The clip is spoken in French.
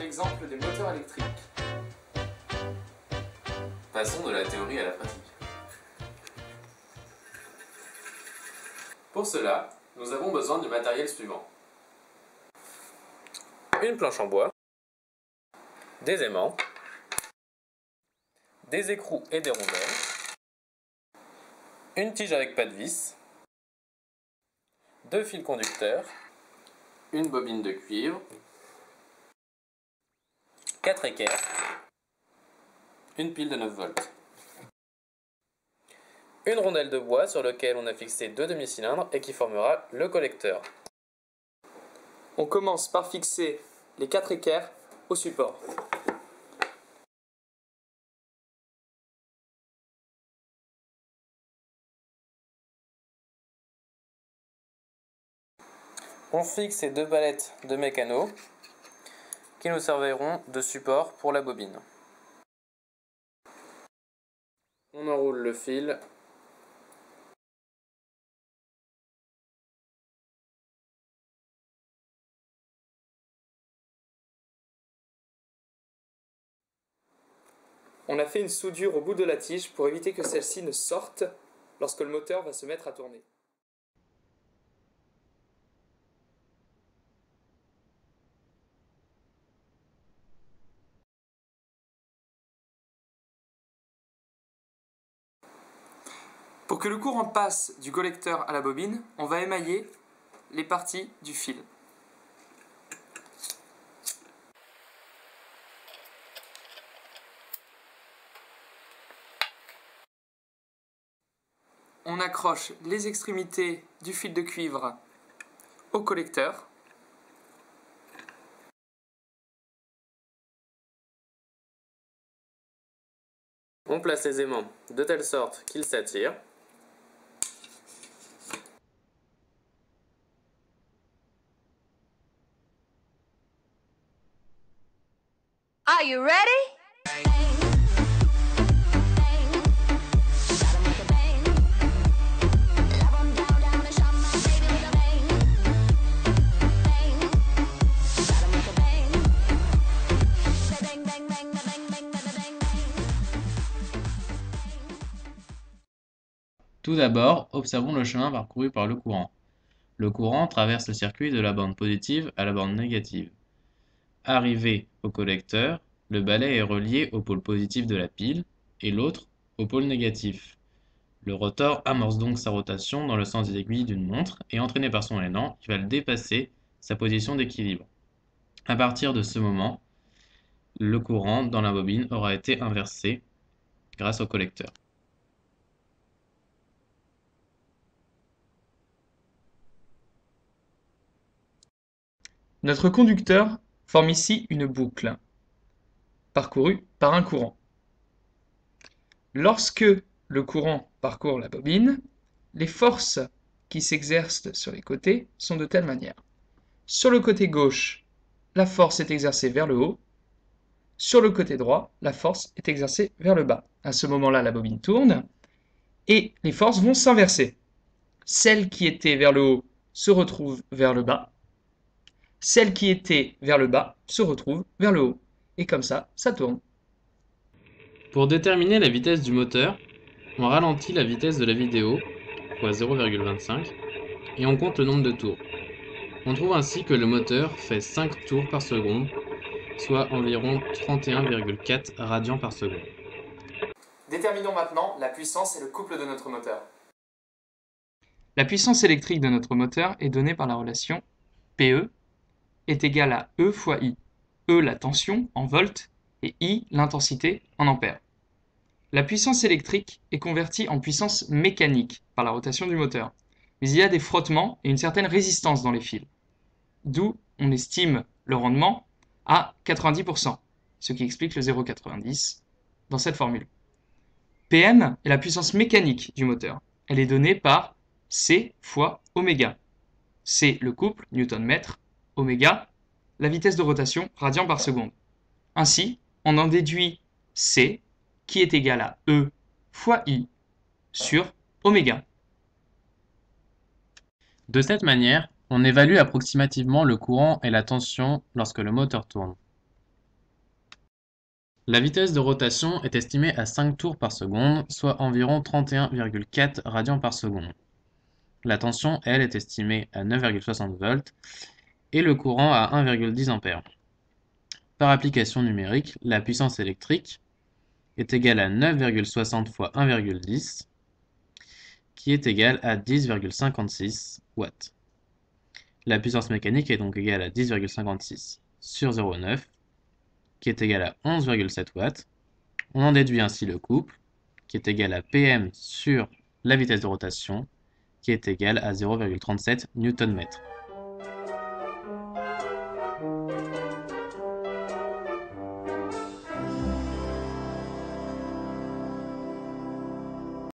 l'exemple des moteurs électriques. Passons de la théorie à la pratique. Pour cela, nous avons besoin du matériel suivant. Une planche en bois, des aimants, des écrous et des rondelles, une tige avec pas de vis, 2 fils conducteurs, une bobine de cuivre, 4 équerres, une pile de 9 volts. Une rondelle de bois sur laquelle on a fixé 2 demi-cylindres et qui formera le collecteur. On commence par fixer les 4 équerres au support. On fixe ces 2 palettes de mécano qui nous serviront de support pour la bobine. On enroule le fil. On a fait une soudure au bout de la tige pour éviter que celle-ci ne sorte lorsque le moteur va se mettre à tourner. Pour que le courant passe du collecteur à la bobine, on va émailler les parties du fil. On accroche les extrémités du fil de cuivre au collecteur. On place les aimants de telle sorte qu'ils s'attirent. Are you ready? Tout d'abord, observons le chemin parcouru par le courant. Le courant traverse le circuit de la borne positive à la borne négative. Arrivé au collecteur, le balai est relié au pôle positif de la pile et l'autre au pôle négatif. Le rotor amorce donc sa rotation dans le sens des aiguilles d'une montre et entraîné par son élan, il va le dépasser sa position d'équilibre. À partir de ce moment, le courant dans la bobine aura été inversé grâce au collecteur. Notre conducteur forme ici une boucle, parcourue par un courant. Lorsque le courant parcourt la bobine, les forces qui s'exercent sur les côtés sont de telle manière. Sur le côté gauche, la force est exercée vers le haut. Sur le côté droit, la force est exercée vers le bas. À ce moment-là, la bobine tourne et les forces vont s'inverser. Celle qui était vers le haut se retrouve vers le bas. Celle qui était vers le bas se retrouve vers le haut. Et comme ça tourne. Pour déterminer la vitesse du moteur, on ralentit la vitesse de la vidéo, fois 0,25, et on compte le nombre de tours. On trouve ainsi que le moteur fait 5 tours par seconde, soit environ 31,4 radians par seconde. Déterminons maintenant la puissance et le couple de notre moteur. La puissance électrique de notre moteur est donnée par la relation PE est égale à E fois I. E la tension en volts et I l'intensité en ampères. La puissance électrique est convertie en puissance mécanique par la rotation du moteur. Mais il y a des frottements et une certaine résistance dans les fils. D'où on estime le rendement à 90%, ce qui explique le 0,90 dans cette formule. PM est la puissance mécanique du moteur. Elle est donnée par C fois oméga. C le couple, Newton-mètre, oméga, la vitesse de rotation, radians par seconde. Ainsi, on en déduit C qui est égal à E fois I sur oméga. De cette manière, on évalue approximativement le courant et la tension lorsque le moteur tourne. La vitesse de rotation est estimée à 5 tours par seconde, soit environ 31,4 radians par seconde. La tension, elle, est estimée à 9,60 volts et le courant à 1,10 A. Par application numérique, la puissance électrique est égale à 9,60 fois 1,10 qui est égale à 10,56 watts. La puissance mécanique est donc égale à 10,56 sur 0,9 qui est égal à 11,7 watts. On en déduit ainsi le couple qui est égal à Pm sur la vitesse de rotation qui est égal à 0,37 Nm.